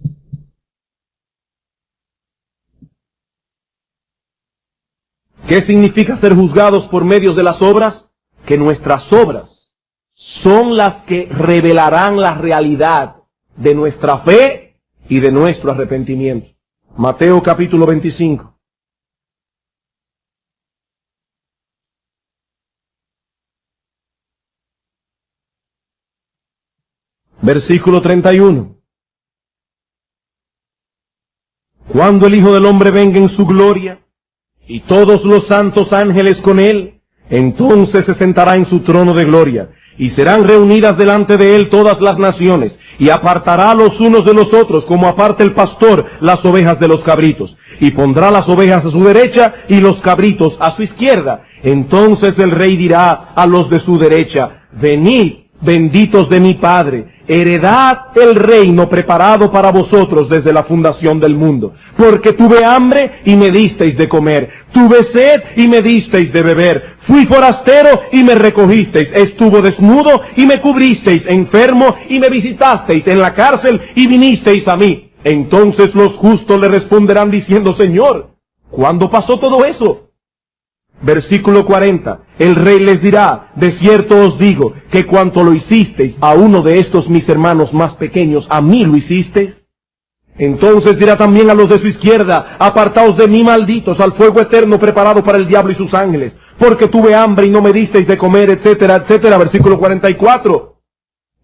¿Qué significa ser juzgados por medio de las obras? Que nuestras obras son las que revelarán la realidad de nuestra fe y de nuestro arrepentimiento. Mateo capítulo 25. Versículo 31. Cuando el Hijo del Hombre venga en su gloria, y todos los santos ángeles con él, entonces se sentará en su trono de gloria, y serán reunidas delante de él todas las naciones, y apartará los unos de los otros, como aparta el pastor las ovejas de los cabritos, y pondrá las ovejas a su derecha y los cabritos a su izquierda. Entonces el rey dirá a los de su derecha, venid, benditos de mi Padre, heredad el reino preparado para vosotros desde la fundación del mundo. Porque tuve hambre y me disteis de comer, tuve sed y me disteis de beber, fui forastero y me recogisteis, estuve desnudo y me cubristeis, enfermo y me visitasteis, en la cárcel y vinisteis a mí. Entonces los justos le responderán diciendo, Señor, ¿cuándo pasó todo eso? Versículo 40. El rey les dirá, de cierto os digo, que cuanto lo hicisteis a uno de estos mis hermanos más pequeños, a mí lo hicisteis. Entonces dirá también a los de su izquierda, apartaos de mí, malditos, al fuego eterno preparado para el diablo y sus ángeles, porque tuve hambre y no me disteis de comer, etcétera, etcétera. Versículo 44.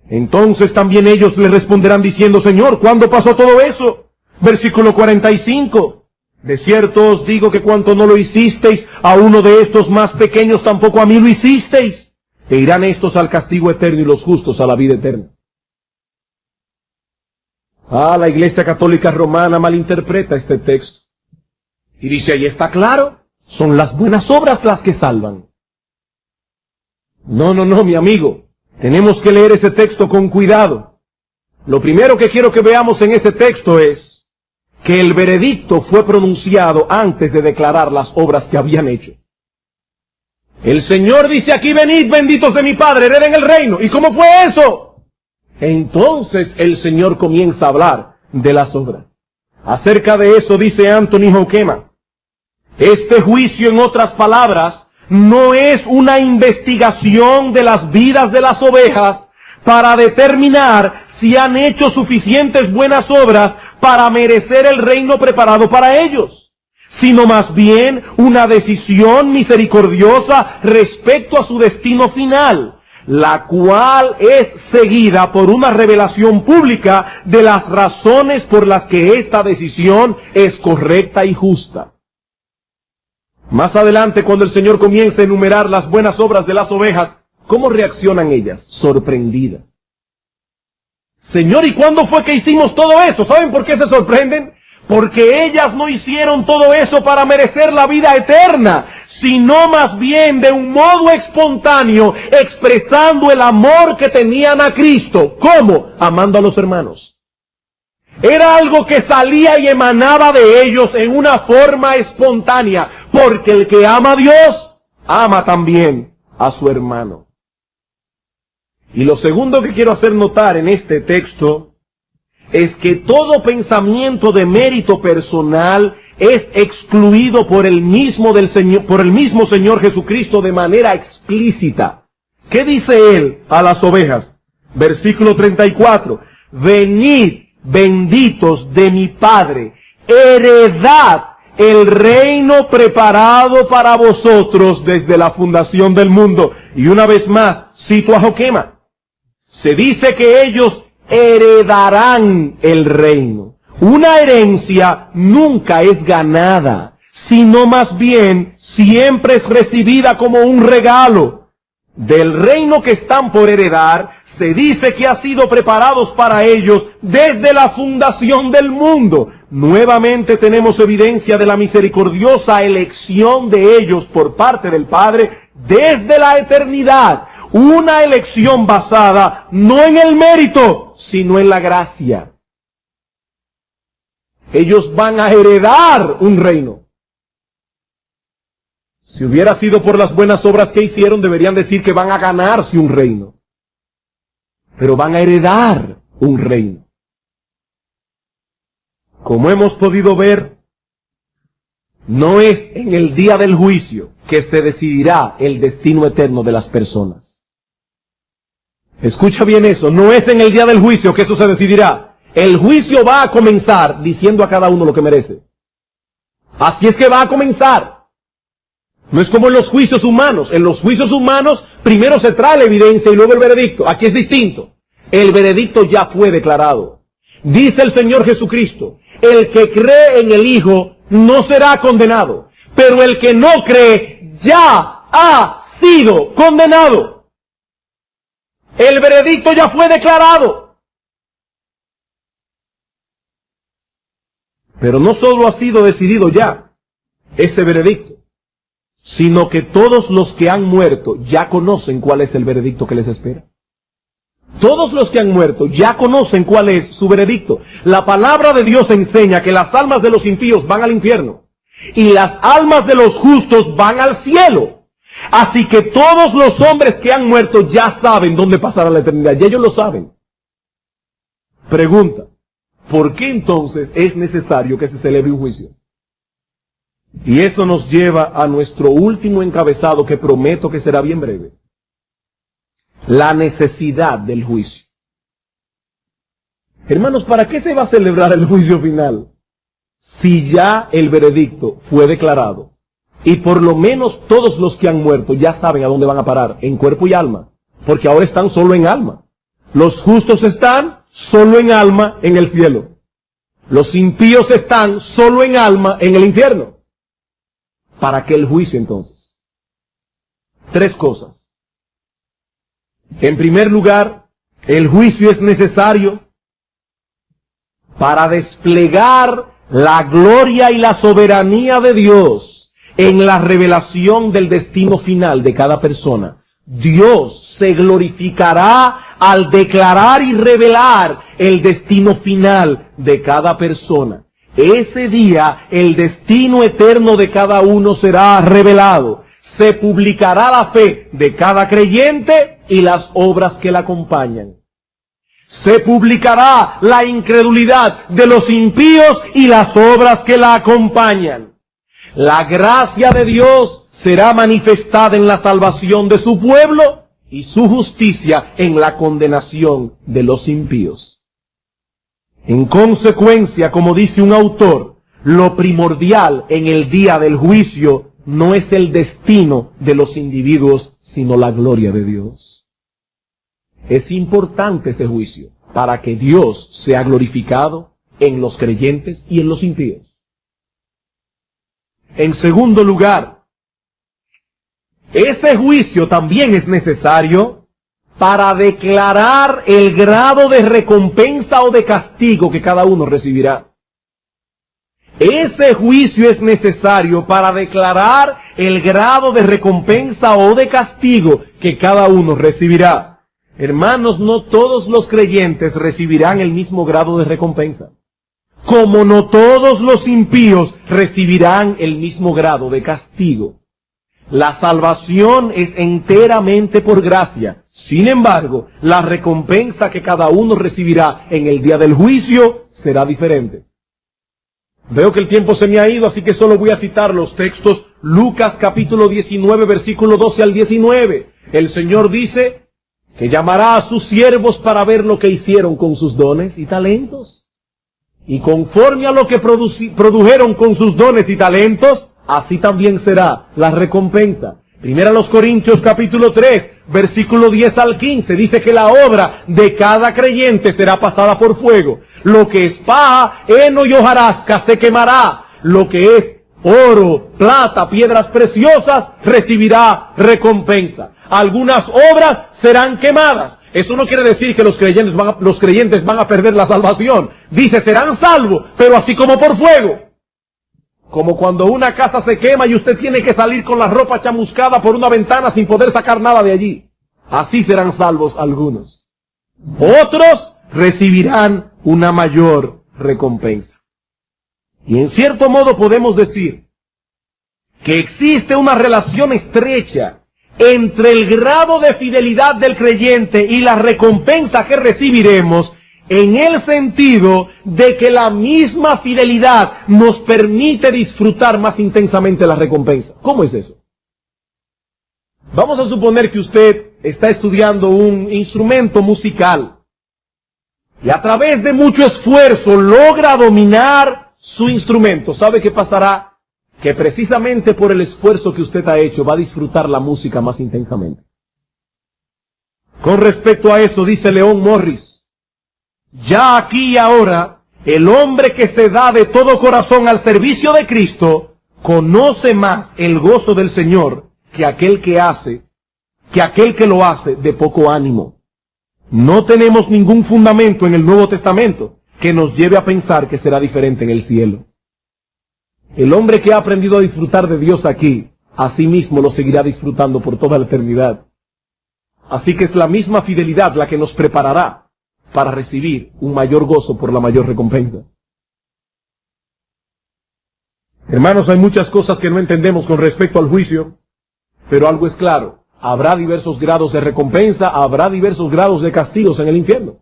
Entonces también ellos le responderán diciendo, Señor, ¿cuándo pasó todo eso? Versículo 45. De cierto os digo que cuanto no lo hicisteis a uno de estos más pequeños, tampoco a mí lo hicisteis. E irán estos al castigo eterno y los justos a la vida eterna. La Iglesia Católica Romana malinterpreta este texto. Y dice, ahí está claro, son las buenas obras las que salvan. No, mi amigo. Tenemos que leer ese texto con cuidado. Lo primero que quiero que veamos en ese texto es que el veredicto fue pronunciado antes de declarar las obras que habían hecho. El Señor dice aquí, venid, benditos de mi Padre, hereden el reino. ¿Y cómo fue eso? Entonces el Señor comienza a hablar de las obras. Acerca de eso dice Anthony Hoekema, este juicio, en otras palabras, no es una investigación de las vidas de las ovejas para determinar si han hecho suficientes buenas obras para merecer el reino preparado para ellos, sino más bien una decisión misericordiosa respecto a su destino final, la cual es seguida por una revelación pública de las razones por las que esta decisión es correcta y justa. Más adelante, cuando el Señor comienza a enumerar las buenas obras de las ovejas, ¿cómo reaccionan ellas? Sorprendidas. Señor, ¿y cuándo fue que hicimos todo eso? ¿Saben por qué se sorprenden? Porque ellas no hicieron todo eso para merecer la vida eterna, sino más bien de un modo espontáneo, expresando el amor que tenían a Cristo. ¿Cómo? Amando a los hermanos. Era algo que salía y emanaba de ellos en una forma espontánea, porque el que ama a Dios, ama también a su hermano. Y lo segundo que quiero hacer notar en este texto es que todo pensamiento de mérito personal es excluido por el mismo Señor Jesucristo de manera explícita. ¿Qué dice Él a las ovejas? Versículo 34. Venid, benditos de mi Padre, heredad el reino preparado para vosotros desde la fundación del mundo. Y una vez más, cito a Joquema. Se dice que ellos heredarán el reino. Una herencia nunca es ganada, sino más bien siempre es recibida como un regalo. Del reino que están por heredar, se dice que ha sido preparados para ellos desde la fundación del mundo. Nuevamente tenemos evidencia de la misericordiosa elección de ellos por parte del Padre desde la eternidad. Una elección basada no en el mérito, sino en la gracia. Ellos van a heredar un reino. Si hubiera sido por las buenas obras que hicieron, deberían decir que van a ganarse un reino. Pero van a heredar un reino. Como hemos podido ver, no es en el día del juicio que se decidirá el destino eterno de las personas. Escucha bien eso, no es en el día del juicio que eso se decidirá. El juicio va a comenzar diciendo a cada uno lo que merece. Así es que va a comenzar. No es como en los juicios humanos. En los juicios humanos primero se trae la evidencia y luego el veredicto. Aquí es distinto. El veredicto ya fue declarado. Dice el Señor Jesucristo, el que cree en el Hijo no será condenado, pero el que no cree ya ha sido condenado. El veredicto ya fue declarado. Pero no solo ha sido decidido ya ese veredicto, sino que todos los que han muerto ya conocen cuál es el veredicto que les espera. Todos los que han muerto ya conocen cuál es su veredicto. La palabra de Dios enseña que las almas de los impíos van al infierno y las almas de los justos van al cielo. Así que todos los hombres que han muerto ya saben dónde pasará la eternidad. Y ellos lo saben. Pregunta, ¿por qué entonces es necesario que se celebre un juicio? Y eso nos lleva a nuestro último encabezado, que prometo que será bien breve. La necesidad del juicio. Hermanos, ¿para qué se va a celebrar el juicio final? Si ya el veredicto fue declarado, y por lo menos todos los que han muerto ya saben a dónde van a parar, en cuerpo y alma, porque ahora están solo en alma. Los justos están solo en alma en el cielo. Los impíos están solo en alma en el infierno. ¿Para qué el juicio entonces? Tres cosas. En primer lugar, el juicio es necesario para desplegar la gloria y la soberanía de Dios en la revelación del destino final de cada persona. Dios se glorificará al declarar y revelar el destino final de cada persona. Ese día el destino eterno de cada uno será revelado. Se publicará la fe de cada creyente y las obras que la acompañan. Se publicará la incredulidad de los impíos y las obras que la acompañan. La gracia de Dios será manifestada en la salvación de su pueblo y su justicia en la condenación de los impíos. En consecuencia, como dice un autor, lo primordial en el día del juicio no es el destino de los individuos, sino la gloria de Dios. Es importante ese juicio para que Dios sea glorificado en los creyentes y en los impíos. En segundo lugar, ese juicio también es necesario para declarar el grado de recompensa o de castigo que cada uno recibirá. Ese juicio es necesario para declarar el grado de recompensa o de castigo que cada uno recibirá. Hermanos, no todos los creyentes recibirán el mismo grado de recompensa, como no todos los impíos recibirán el mismo grado de castigo. La salvación es enteramente por gracia. Sin embargo, la recompensa que cada uno recibirá en el día del juicio será diferente. Veo que el tiempo se me ha ido, así que solo voy a citar los textos. Lucas capítulo 19, versículo 12 al 19. El Señor dice que llamará a sus siervos para ver lo que hicieron con sus dones y talentos. Y conforme a lo que produjeron con sus dones y talentos, así también será la recompensa. Primera los Corintios capítulo 3, versículo 10 al 15, dice que la obra de cada creyente será pasada por fuego. Lo que es paja, heno y hojarasca se quemará. Lo que es oro, plata, piedras preciosas, recibirá recompensa. Algunas obras serán quemadas. Eso no quiere decir que los creyentes van a perder la salvación. Dice, serán salvos, pero así como por fuego. Como cuando una casa se quema y usted tiene que salir con la ropa chamuscada por una ventana sin poder sacar nada de allí. Así serán salvos algunos. Otros recibirán una mayor recompensa. Y en cierto modo podemos decir que existe una relación estrecha entre el grado de fidelidad del creyente y la recompensa que recibiremos, en el sentido de que la misma fidelidad nos permite disfrutar más intensamente la recompensa. ¿Cómo es eso? Vamos a suponer que usted está estudiando un instrumento musical y a través de mucho esfuerzo logra dominar su instrumento. ¿Sabe qué pasará? Que precisamente por el esfuerzo que usted ha hecho va a disfrutar la música más intensamente. Con respecto a eso dice Leon Morris: ya aquí y ahora, el hombre que se da de todo corazón al servicio de Cristo conoce más el gozo del Señor que aquel que lo hace de poco ánimo. No tenemos ningún fundamento en el Nuevo Testamento que nos lleve a pensar que será diferente en el cielo. El hombre que ha aprendido a disfrutar de Dios aquí, a sí mismo lo seguirá disfrutando por toda la eternidad. Así que es la misma fidelidad la que nos preparará para recibir un mayor gozo por la mayor recompensa. Hermanos, hay muchas cosas que no entendemos con respecto al juicio, pero algo es claro: habrá diversos grados de recompensa, habrá diversos grados de castigos en el infierno.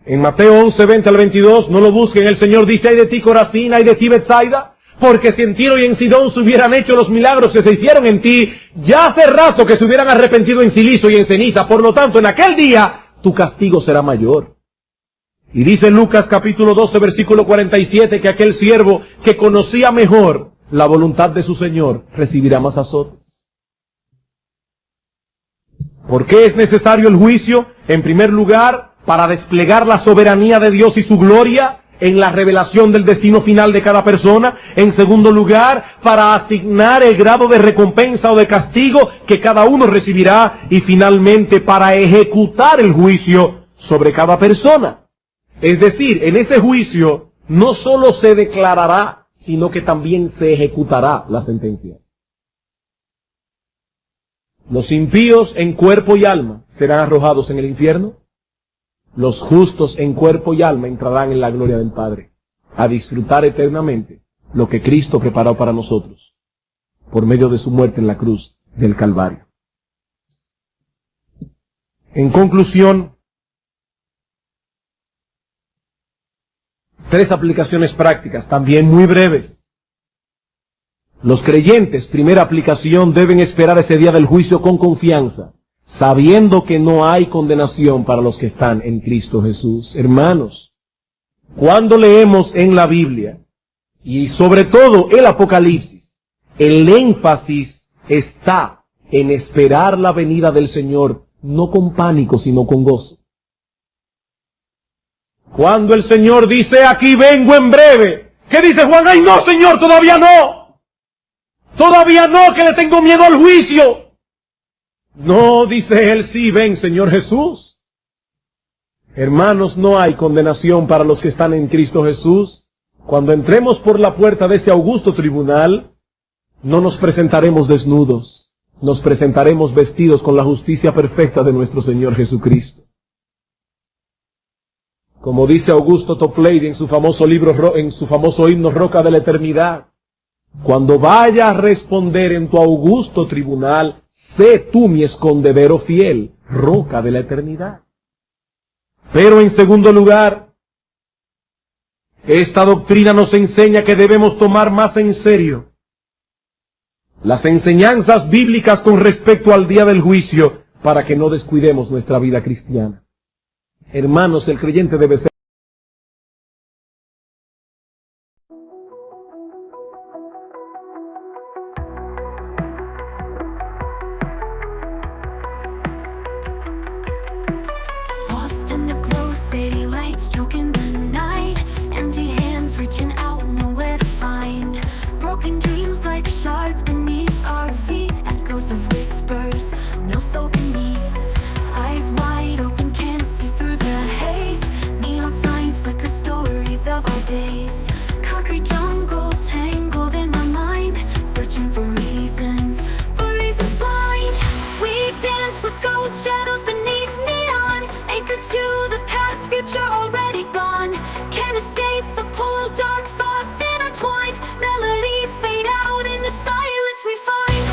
En Mateo 11, 20 al 22, no lo busquen, el Señor dice: ay de ti Corazín, ay de ti Betsaida, porque si en Tiro y en Sidón se hubieran hecho los milagros que se hicieron en ti, ya hace rato que se hubieran arrepentido en silicio y en ceniza. Por lo tanto, en aquel día, tu castigo será mayor. Y dice Lucas capítulo 12, versículo 47, que aquel siervo que conocía mejor la voluntad de su Señor recibirá más azotes. ¿Por qué es necesario el juicio? En primer lugar, para desplegar la soberanía de Dios y su gloria en la revelación del destino final de cada persona. En segundo lugar, para asignar el grado de recompensa o de castigo que cada uno recibirá. Y finalmente, para ejecutar el juicio sobre cada persona. Es decir, en ese juicio no solo se declarará, sino que también se ejecutará la sentencia. Los impíos en cuerpo y alma serán arrojados en el infierno. Los justos en cuerpo y alma entrarán en la gloria del Padre, a disfrutar eternamente lo que Cristo preparó para nosotros, por medio de su muerte en la cruz del Calvario. En conclusión, 3 aplicaciones prácticas, también muy breves. Los creyentes, primera aplicación, deben esperar ese día del juicio con confianza, sabiendo que no hay condenación para los que están en Cristo Jesús. Hermanos, cuando leemos en la Biblia, y sobre todo el Apocalipsis, el énfasis está en esperar la venida del Señor, no con pánico, sino con gozo. Cuando el Señor dice: aquí vengo en breve, ¿qué dice Juan? ¡Ay no, Señor, todavía no! ¡Todavía no, que le tengo miedo al juicio! No, dice él: sí, ven, Señor Jesús. Hermanos, no hay condenación para los que están en Cristo Jesús. Cuando entremos por la puerta de ese augusto tribunal, no nos presentaremos desnudos, nos presentaremos vestidos con la justicia perfecta de nuestro Señor Jesucristo. Como dice Augusto Toplady en su famoso libro, en su famoso himno Roca de la Eternidad, cuando vaya a responder en tu augusto tribunal, sé tú mi escondedero fiel, Roca de la Eternidad. Pero en segundo lugar, esta doctrina nos enseña que debemos tomar más en serio las enseñanzas bíblicas con respecto al día del juicio para que no descuidemos nuestra vida cristiana. Hermanos, el creyente debe ser lost in the glow, city lights choking the night. Empty hands reaching out, nowhere to find. Broken dreams like shards beneath our feet. Echoes of whispers, no soul can meet. Eyes wide open, can't see through the haze. Neon signs flicker, stories of our days. Concrete jungle tangled in my mind, searching for reasons, but reasons blind. We dance with ghost shadows beneath neon, anchored to the past, future already gone. Can't escape the pull, dark thoughts intertwined. Melodies fade out in the silence we find.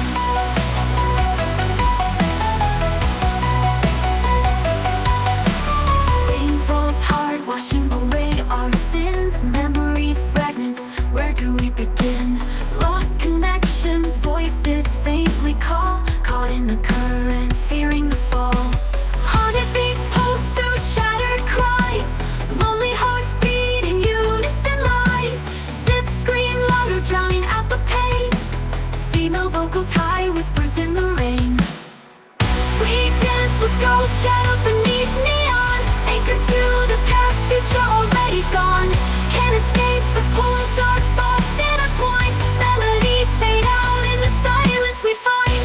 Rain falls hard, washing away our sins. Memory fragments, where do we begin? Lost connections, voices faintly call. Caught in the current, fearing the fall. Haunted beats pulse through shattered cries. Lonely hearts beat in unison lies. Sits scream louder, drowning out the pain. Female vocals high, whispers in the rain. We dance with ghost shadows beneath neon, anchored to the past, future already gone. Can't escape the pull, dark thoughts intertwined. Melodies fade out in the silence we find.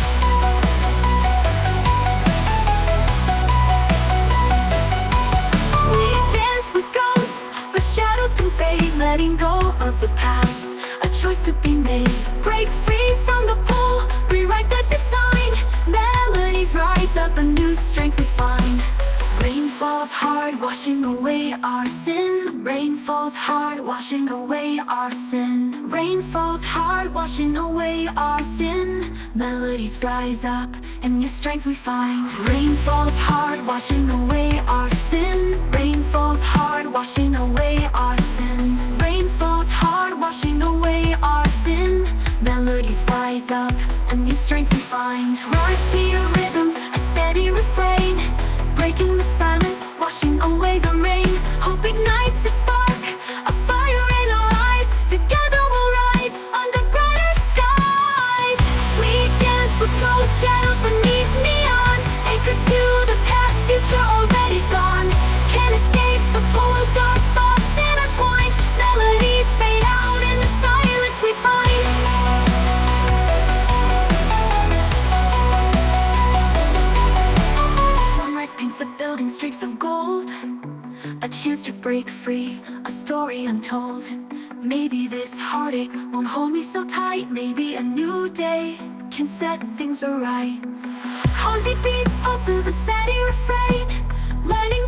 We dance with ghosts, but shadows can fade. Letting go of the past, a choice to be made. Break free from the pull, rewrite the design. Melodies rise up, a new strength we find. Rain falls hard, washing away our sin. Rain falls hard, washing away our sin. Rain falls hard, washing away our sin. Melodies rise up, and new strength we find. Rain falls hard, washing away our sin. Rain falls hard, washing away our sins. Rain falls hard, washing away our sin. Melodies rise up, a new strength we find. Right be a rhythm, a steady refrain, breaking the silence, washing away the rain. Hope ignites a spark, a fire in our eyes. Together we'll rise under brighter skies. We dance with ghost shadows beneath neon, anchored to the past, future already gone. Can't escape the pull, dark thoughts intertwined. Melodies fade out in the silence we find. Sunrise paints the building streaks of gold, a chance to break free, a story untold. Maybe this heartache won't hold me so tight. Maybe a new day can set things right. Haunted beats pulse through the steady refrain, letting